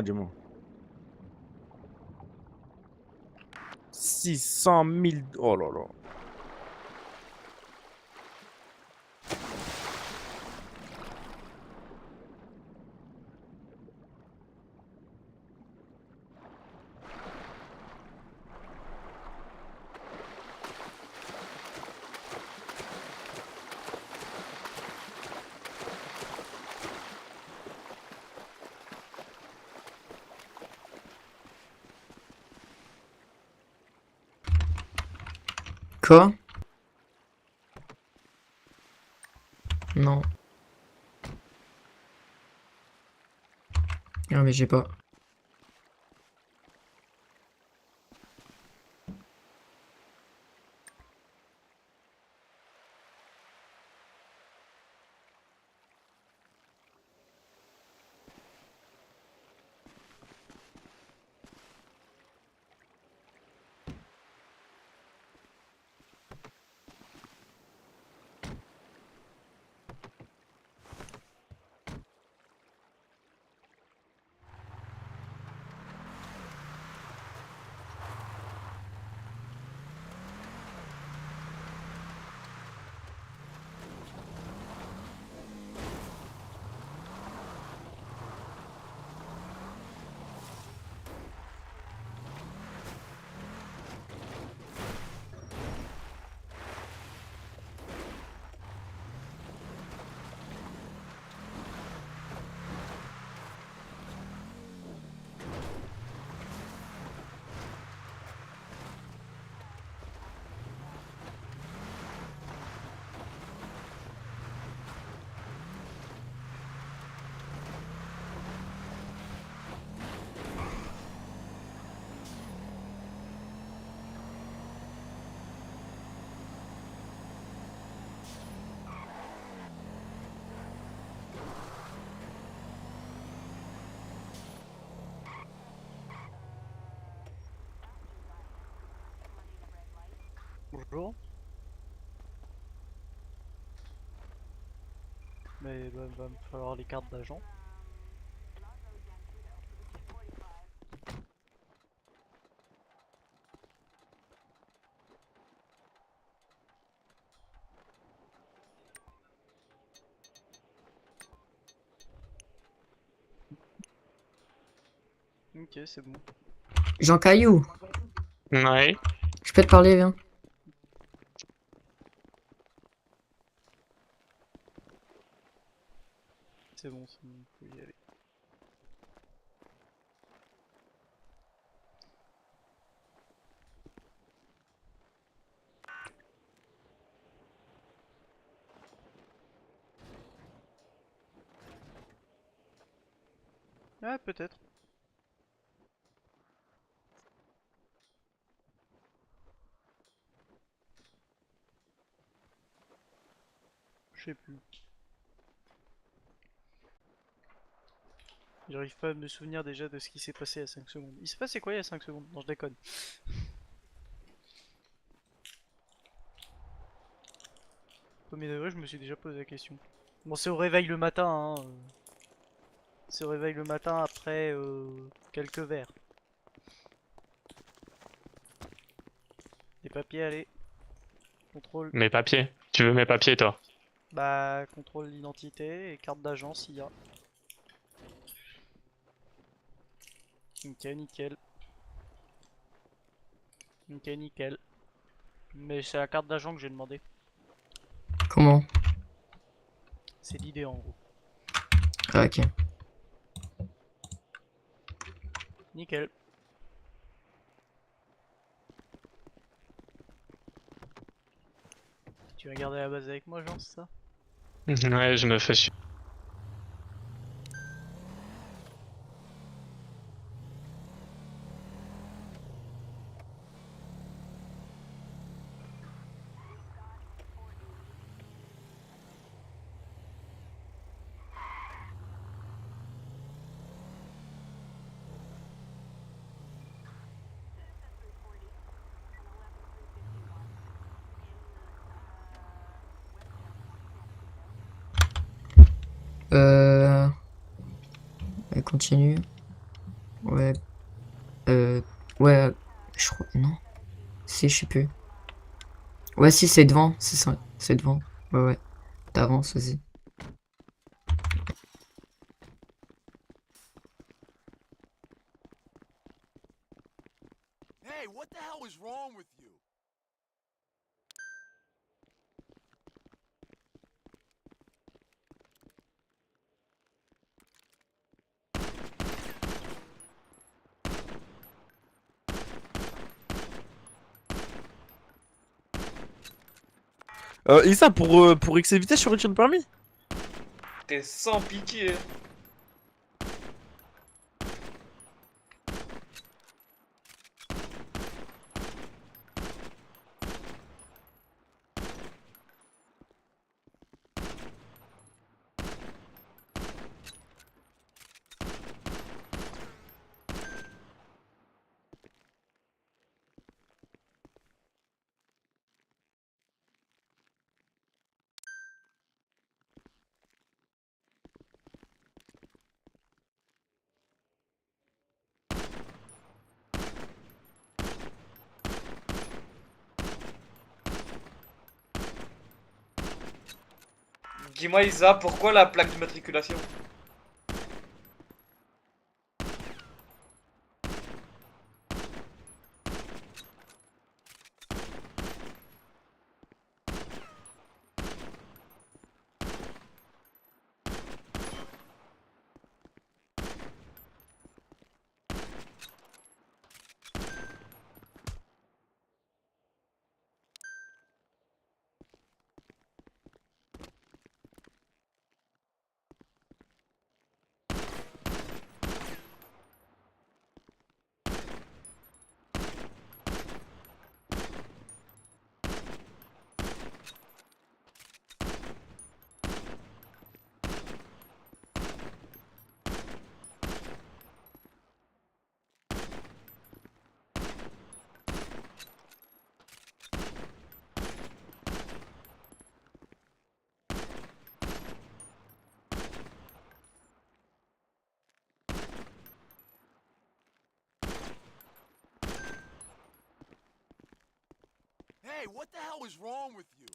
dis-moi. 600 000. Oh là là. Quoi? Non. Ah mais j'ai pas. Bonjour. Mais va me falloir les cartes d'agent. Ok, c'est bon. Jean Caillou, Ouais. je peux te parler, viens. C'est bon, faut y aller. Ah, peut-être. Je sais plus. J'arrive pas à me souvenir déjà de ce qui s'est passé à 5 secondes. Il s'est passé quoi il y a 5 secondes? Non, je déconne. Premier degré, je me suis déjà posé la question. Bon, c'est au réveil le matin, hein. C'est au réveil le matin après quelques verres. Des papiers, allez. Contrôle. Mes papiers. Tu veux mes papiers, toi? Bah, contrôle d'identité et carte d'agent s'il y a. Ok, nickel. Ok, nickel. Mais c'est la carte d'agent que j'ai demandé. Comment? C'est l'idée en gros. Ah, ok. Nickel. Tu vas garder la base avec moi, Jean, c'est ça? Ouais, je me fais suivre. Euh... Elle continue. Ouais. Ouais, je crois. Non. Si, je sais plus. Ouais, si, c'est devant. C'est ça. C'est devant. Ouais, ouais. T'avances, vas-y. Hey, what the hell is wrong with you? Issa, pour excès de vitesse, je retire le permis. T'es sans pitié. Dis-moi Isa, pourquoi la plaque d'immatriculation? Hey, what the hell is wrong with you?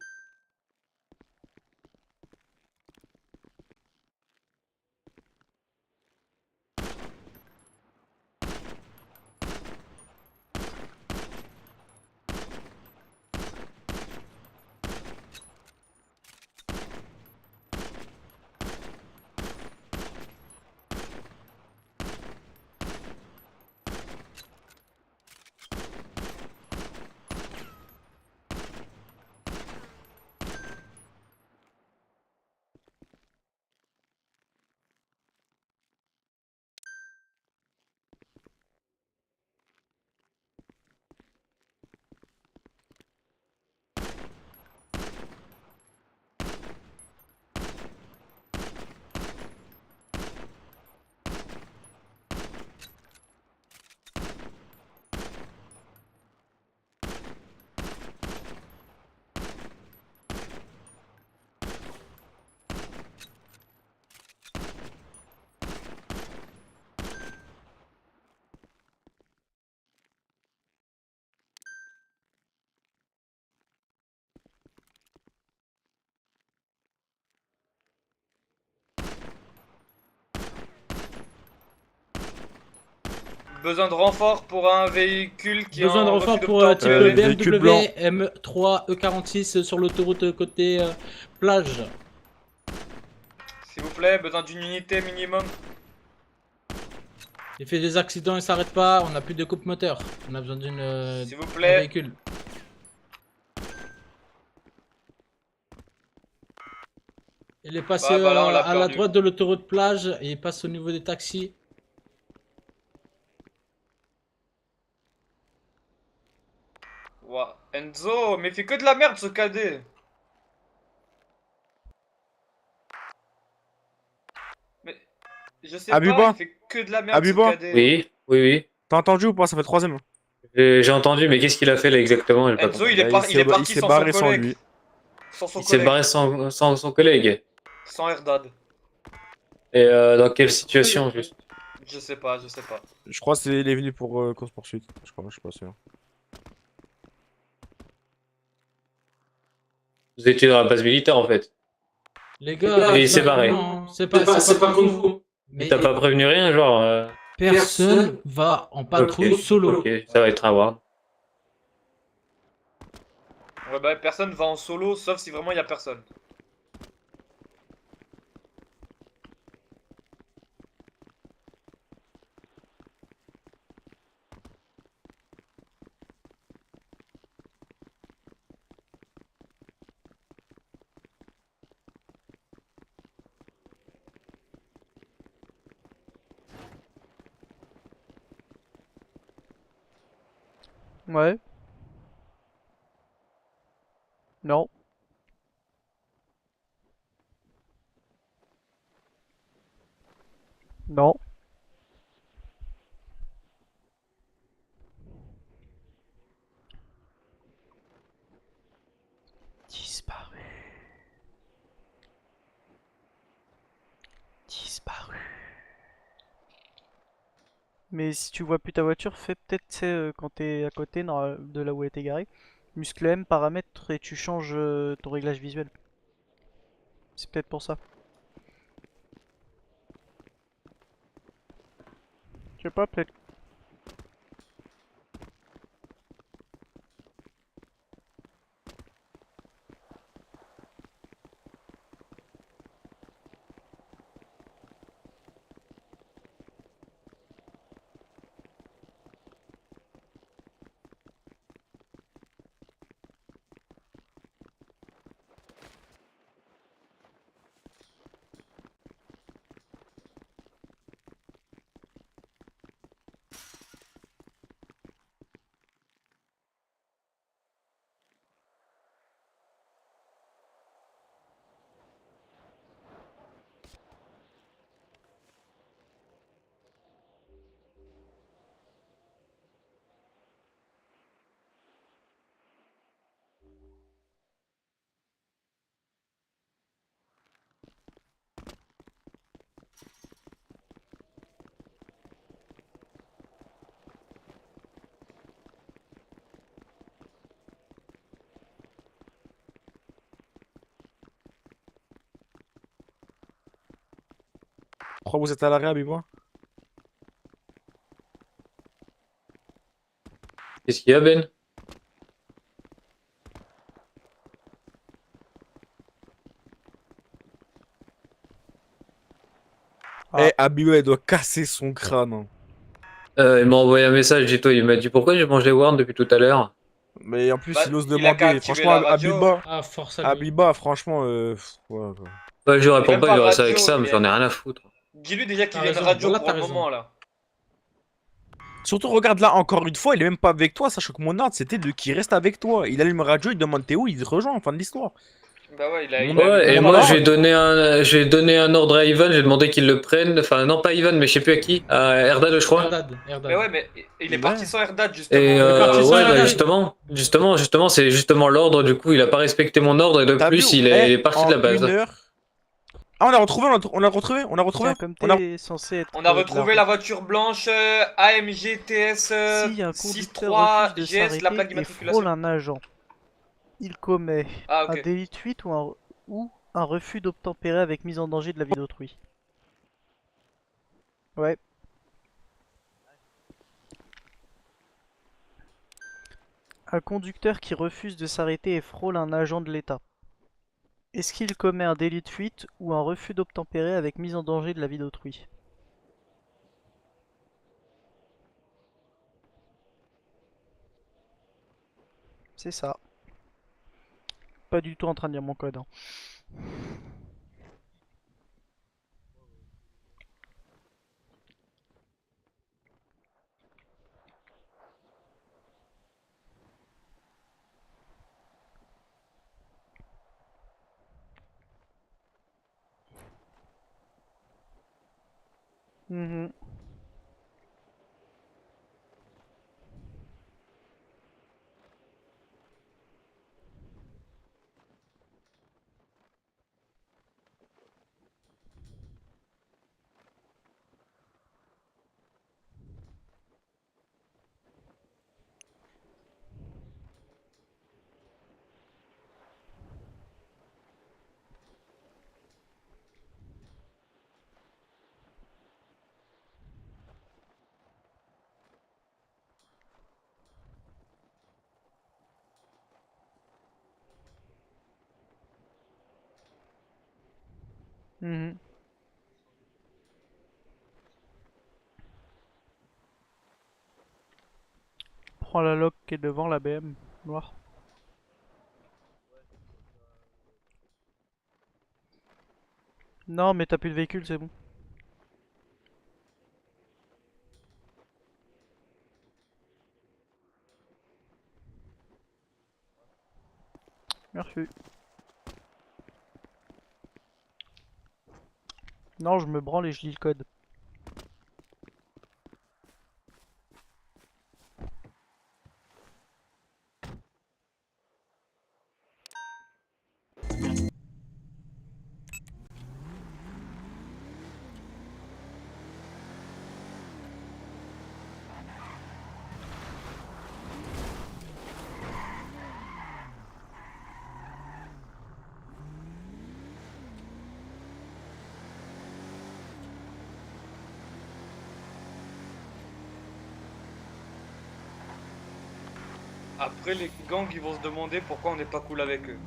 Besoin de renfort pour un véhicule qui Besoin est de en renfort refus pour type d'obtempérer. véhicule blanc. BMW M3 E46 sur l'autoroute côté plage. S'il vous plaît, besoin d'une unité minimum. Il fait des accidents, il s'arrête pas, on a plus de coupe moteur. On a besoin S'il vous d'un plaît. véhicule. Il est passé Bah là, on l'a à la perdu. droite de l'autoroute plage et il passe au niveau des taxis. Ouah. Enzo, mais il fait que de la merde ce cadet. Mais je sais Abuba. pas, il fait que de la merde ce Abuba. cadet. Oui, oui, oui. T'as entendu ou pas? Ça fait troisième. J'ai entendu, mais qu'est-ce qu'il a fait là exactement? J'ai pas Enzo, compris. il est, il est il parti s'est sans barré son sans collègue. lui. Sans son Il s'est collègue. barré sans son collègue. Sans Erdad. Et dans quelle situation juste? Je sais pas, je sais pas. Je crois que c'est il est venu pour course-poursuite. Je crois, je suis pas sûr. Vous étiez dans la base militaire en fait. Les gars, Et il s'est barré. non, c'est pas Kung Fu. Mais t'as pas prévenu rien, genre. Personne va en patrouille Ok, solo. ok, ça va être à voir. Ouais, bah, personne va en solo, sauf si vraiment il y a personne. Ouais. Non. Non. Disparu. Disparu. Mais si tu vois plus ta voiture, fais peut-être, tu sais, quand t'es à côté de là où elle est garée, muscle M, paramètres, et tu changes ton réglage visuel. C'est peut-être pour ça. Je sais pas, peut-être. Je crois que vous êtes à l'arrêt, Bibois. Qu'est-ce qu'il y a, Ben? Ah. Eh, Abiba, elle doit casser son crâne, hein. Il m'a envoyé un message, Gito. Il m'a dit pourquoi j'ai mangé Warn depuis tout à l'heure. Mais en plus, Bah, il ose il a qu'à demander. activer Franchement, la radio. Abiba, Ah, force à lui. Abiba, franchement, ouais, quoi. Ouais, je lui réponds même pas, pas il reste radio, avec Sam, il y a- j'en ai rien à foutre. Dis-lui déjà qu'il T'as y a une raison, radio voilà, pour t'as le raison. moment là. Surtout, regarde là, encore une fois, il est même pas avec toi, sachant que mon ordre, c'était de qu'il reste avec toi. Il allume radio, il demande t'es où, il te rejoint, fin de l'histoire. Bah ouais, il a Mon- allumé Ouais, et le mon moi ordre, j'ai donné un ordre à Ivan, j'ai demandé qu'il le prenne. Enfin, non, pas Ivan, mais je sais plus à qui. À Erdal, je crois. Erdad, Mais Erdad. ouais, mais il est Ouais. parti sans Erdad justement. Et parti sans ouais, Erdad. bah justement, c'est justement l'ordre. Du coup, il a pas respecté mon ordre et de T'as plus, vu, il eh, est parti en de la base. 1 heure. Ah, on a retrouvé, on a retrouvé, on a retrouvé. Tiens, comme On a... t'es censé être. On a de retrouvé la voiture blanche AMG TS Si un conducteur refuse 63 de GS, la s'arrêter plaque et d'immatriculation. frôle un agent, il commet Ah un ok. délit de fuite ou un refus d'obtempérer avec mise en danger de la vie d'autrui. Ouais. Un conducteur qui refuse de s'arrêter et frôle un agent de l'État. Est-ce qu'il commet un délit de fuite ou un refus d'obtempérer avec mise en danger de la vie d'autrui? C'est ça. Pas du tout en train de lire mon code, hein. Mhm. Mhm. Prends la lock qui est devant la BM noire. Non, mais t'as plus de véhicule, c'est bon. Merci. Non, je me branle et je lis le code. Après, les gangs ils vont se demander pourquoi on n'est pas cool avec eux.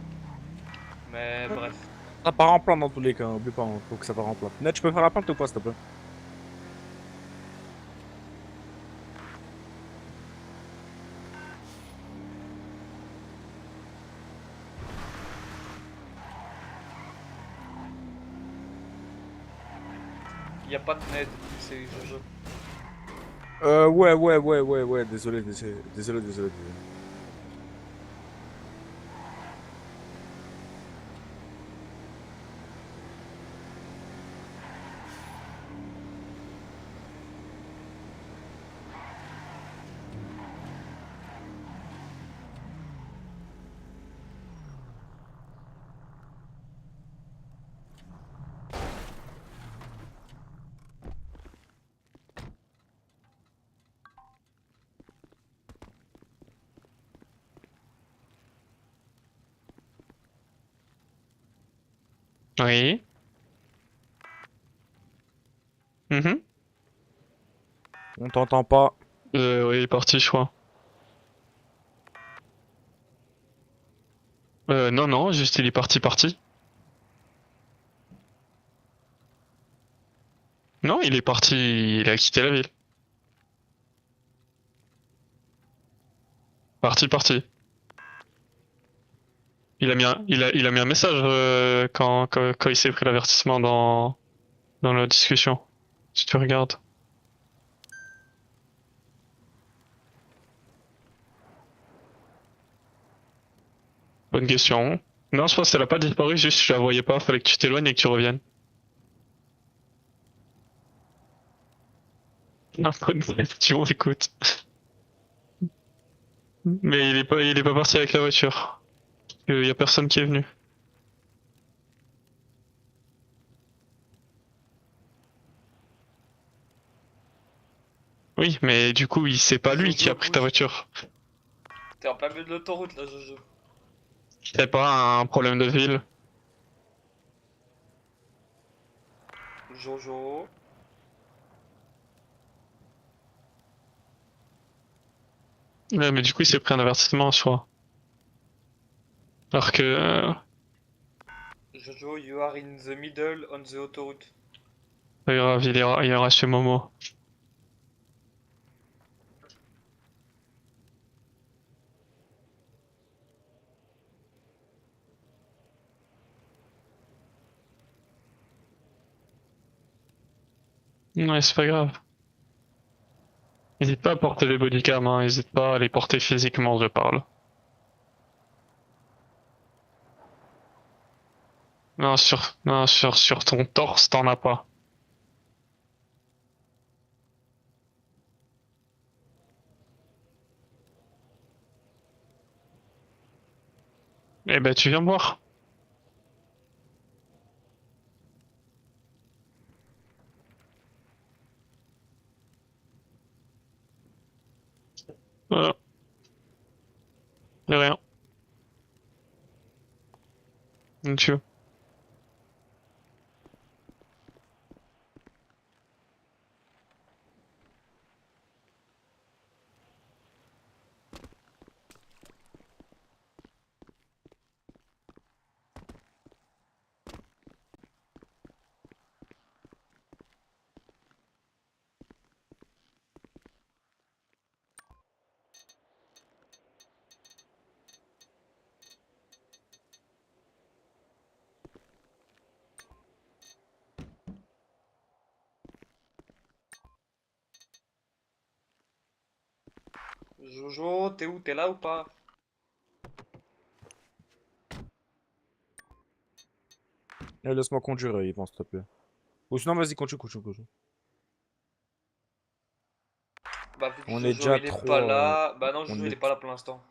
Mais bref. Ça part en plan dans tous les cas, oublie pas, hein, faut que ça part en plan. Net, tu peux faire la plante ou pas, s'il te plaît? Y a pas de Ned, c'est Jojo. Ouais, désolé. Oui. Mhm. On t'entend pas. Oui, il est parti, je crois. Non, juste il est parti. Non, il est parti, il a quitté la ville. Parti. Il a mis un message quand il s'est pris l'avertissement dans la discussion. Si tu regardes. Bonne question. Non, je pense qu'elle a pas disparu, juste je la voyais pas, fallait que tu t'éloignes et que tu reviennes. Ah, bonne question, écoute. Mais il est pas parti avec la voiture. Il y a personne qui est venu. Oui, mais du coup, c'est pas lui qui a pris ta voiture. T'es en plein milieu de l'autoroute là, Jojo. C'est pas un problème de ville. Jojo. Ouais, mais du coup, il s'est pris un avertissement en soi. Alors que... Jojo, you are in the middle on the autoroute. il ira chez Momo. Ouais, c'est pas grave. N'hésite pas à porter les bodycams, hein. N'hésite pas à les porter physiquement, je parle. Non, sur ton torse, t'en as pas. Eh ben, tu viens me voir. Voilà, y'a rien. Donc, tu veux. Jojo, t'es où? T'es là ou pas? Laisse-moi conduire, Yvan, s'il te plaît. Ou sinon, vas-y, continue. Bah vu que On est Jojo déjà il est pas trois. là, bah non On Jojo il est est. pas là pour l'instant.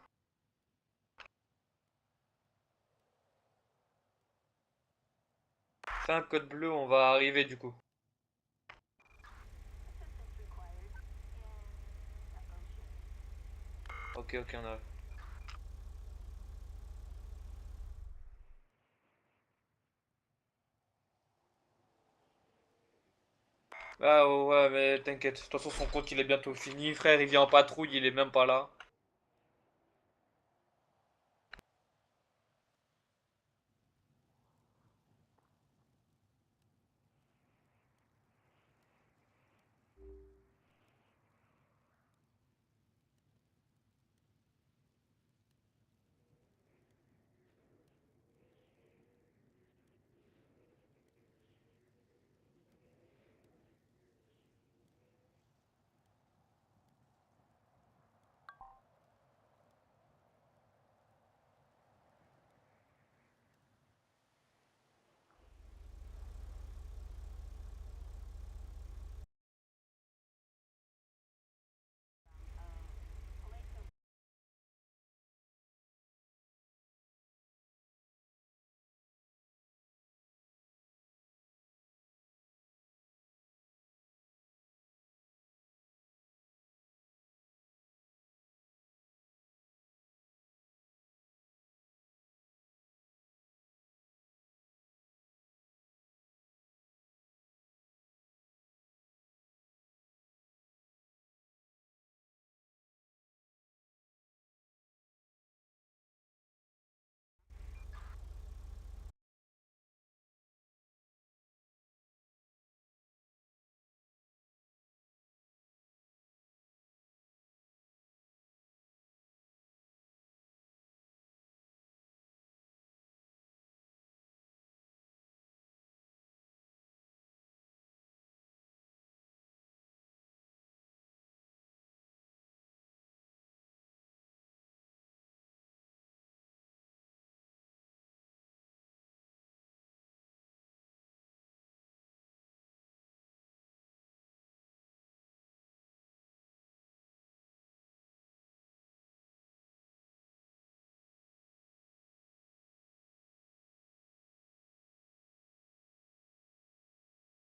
Fais un code bleu, on va arriver du coup. Ok, on arrive. Ah ouais, mais t'inquiète, de toute façon son compte il est bientôt fini, frère, il vient en patrouille, il est même pas là.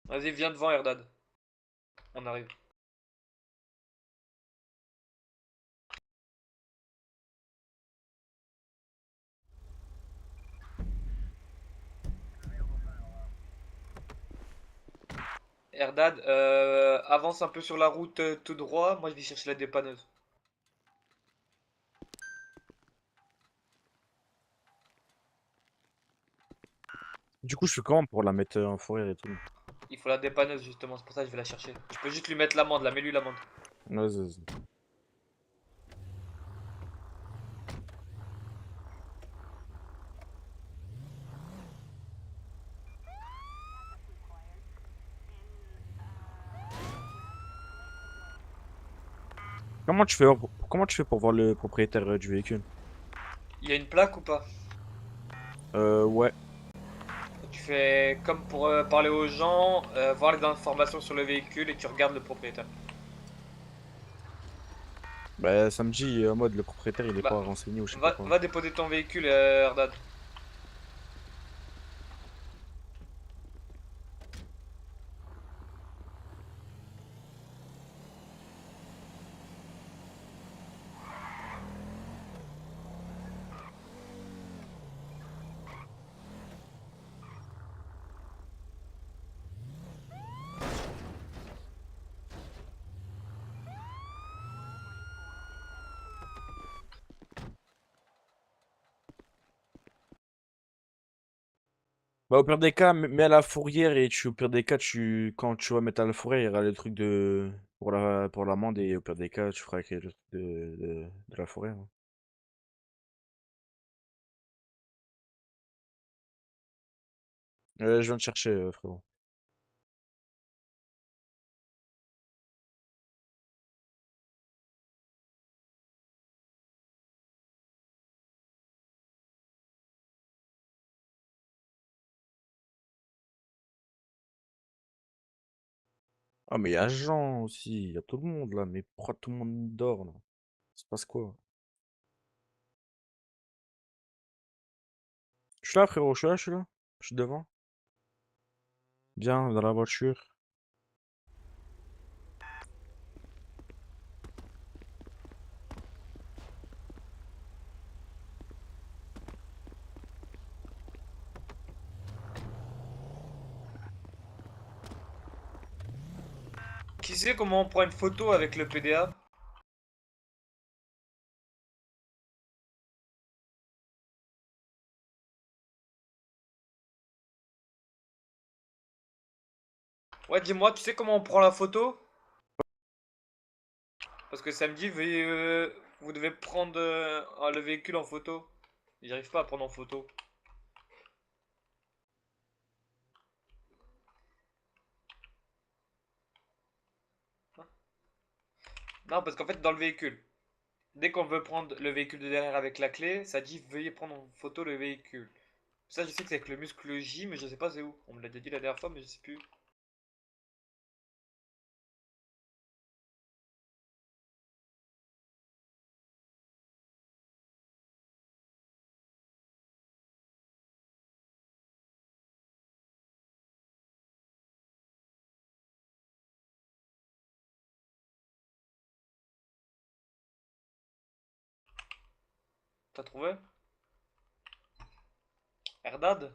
Vas-y, viens devant Erdad. On arrive. Erdad, avance un peu sur la route tout droit, moi je vais chercher la dépanneuse. Du coup, je fais comment pour la mettre en forêt et tout? Il faut la dépanneuse justement, c'est pour ça que je vais la chercher. Je peux juste lui mettre l'amende là, mets-lui l'amende. Vas-y. Comment tu fais pour voir le propriétaire du véhicule? Il y a une plaque ou pas? Ouais. Tu fais comme pour parler aux gens, voir les informations sur le véhicule et tu regardes le propriétaire. Bah, ça me dit en mode le propriétaire il est Bah, pas renseigné ou je sais pas va, quoi. va déposer ton véhicule, Erdad. Bah, au pire des cas, mets à la fourrière et au pire des cas, quand tu vas mettre à la fourrière, il y aura le truc pour l'amende et au pire des cas, tu feras avec le truc de la fourrière, hein. Je viens de chercher, frérot. Ah, mais il y a Jean aussi, il y a tout le monde là, mais pourquoi tout le monde dort là? Il se passe quoi? Je suis là, frérot, je suis là, je suis là. Je suis devant. Viens, dans la voiture. Qui sait comment on prend une photo avec le PDA? Ouais, dis-moi, tu sais comment on prend la photo? Parce que samedi, vous devez prendre le véhicule en photo. J'arrive pas à prendre en photo. Non, parce qu'en fait, dans le véhicule, dès qu'on veut prendre le véhicule de derrière avec la clé, ça dit veuillez prendre en photo le véhicule. Ça, je sais que c'est avec le muscle J, mais je sais pas c'est où. On me l'a déjà dit la dernière fois, mais je sais plus. T'as trouvé? Erdad?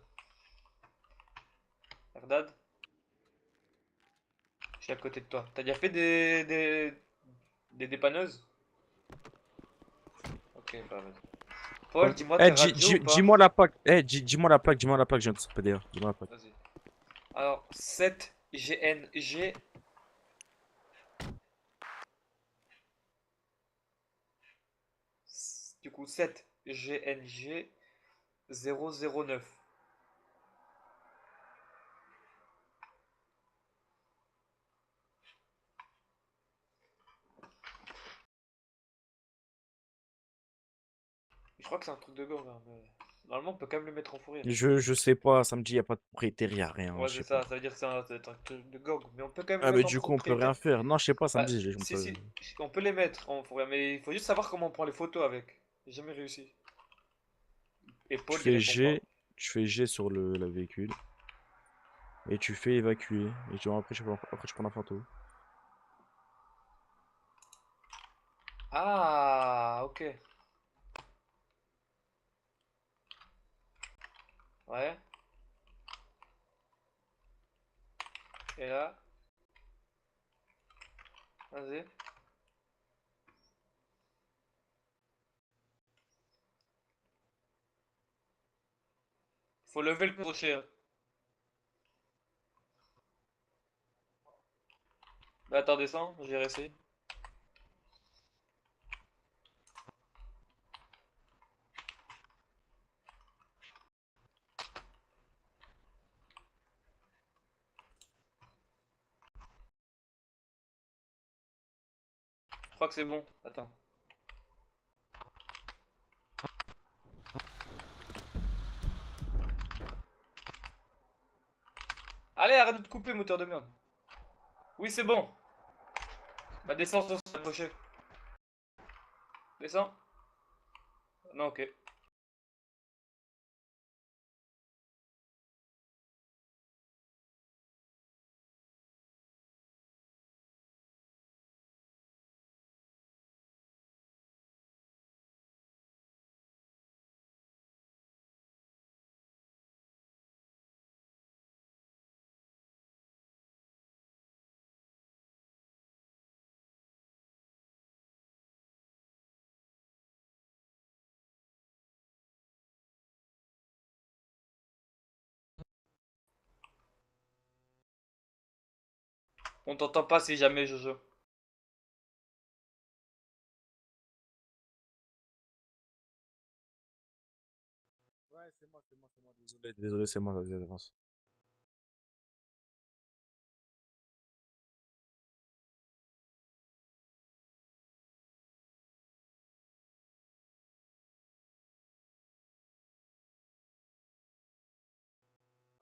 Erdad? Je suis à côté de toi. T'as déjà fait des dépanneuses? Ok, bah vas-y. Paul, Ouais. dis-moi Eh, t'es radio ou pas? dis-moi la plaque. Eh, dis-moi la plaque, dis-moi la plaque, je viens de stopper d'ailleurs. Dis-moi la plaque. Vas-y. Alors, 7 GNG. Du coup, 7 GNG 009. Je crois que c'est un truc de gang, hein, mais normalement on peut quand même le mettre en fourrière. Je sais pas, samedi, il n'y a pas de propriétaire, il n'y a rien, Ouais, je c'est sais ça, pas. ça veut dire que c'est un truc de gang, mais on peut quand même le Ah, mais mettre en du coup, on peut propriétaire. rien faire. Non, je sais pas, Bah, samedi, on si, peut. si, on peut les mettre en fourrière, mais il faut juste savoir comment on prend les photos avec. J'ai jamais réussi. Et Tu Paul, il fais répond pas. G, tu fais G sur le véhicule. Et tu fais évacuer. Et après, tu prends la photo. Ah, ok. Ouais. Et là, vas-y. Faut lever le crochet, hein. Bah, attends, descends, je vais réessayer. Je crois que c'est bon. Attends. Allez, arrête de te couper, moteur de merde. Oui, c'est bon. Bah, descends sur ce crochet. Descends. Non, ok. On t'entend pas si jamais, Jojo. Ouais, c'est moi, désolé. Désolé, c'est moi, vas-y, avance.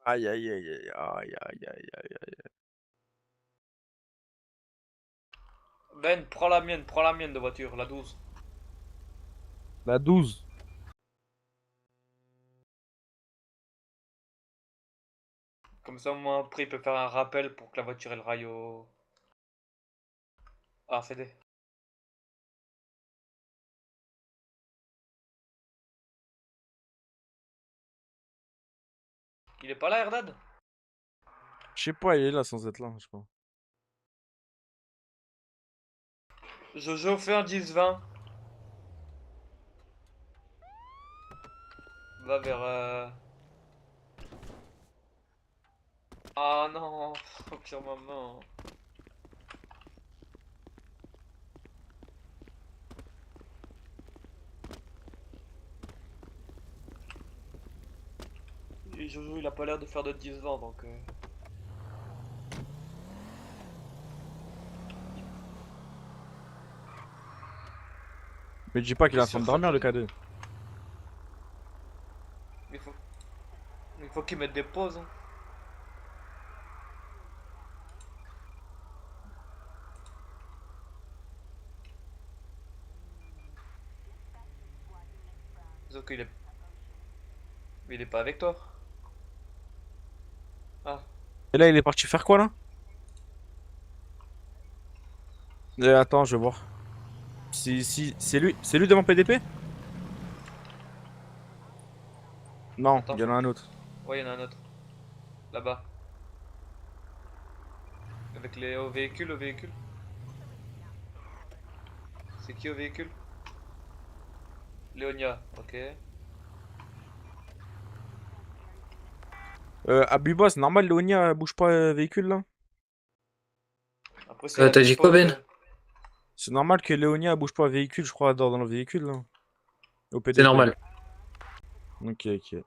Aïe, aïe, aïe, aïe, aïe, aïe, aïe, aïe, aïe. Ben, prends la mienne de voiture, la 12. La 12. Comme ça, au moins, après, il peut faire un rappel pour que la voiture, elle raille au... Ah, CD. Il est pas là, Erdad? Je sais pas, il est là sans être là, je crois. Jojo, fais un 10-20. Va vers... Ah non, au pire moment. Et Jojo, il a pas l'air de faire de 10-20, donc... Mais dis pas qu'il est en train de dormir, le K2. Il faut... Il faut qu'il mette des pauses. Hein. Sauf qu'il est... Mais il est pas avec toi. Ah. Et là, il est parti faire quoi, là? Attends, je vais voir. Si, c'est lui devant PDP? Non, Attends, il y en a un autre. Ouais, il y en a un autre. Là-bas. Avec les... Au véhicule, au véhicule. C'est qui au véhicule? Léonia, ok. Abuba, c'est normal, Léonia bouge pas véhicule, là? Après, T'as dit quoi, Ben? C'est normal que Léonia bouge pas véhicule, je crois, dans le véhicule, là. Au C'est PDP. normal. Ok, ok.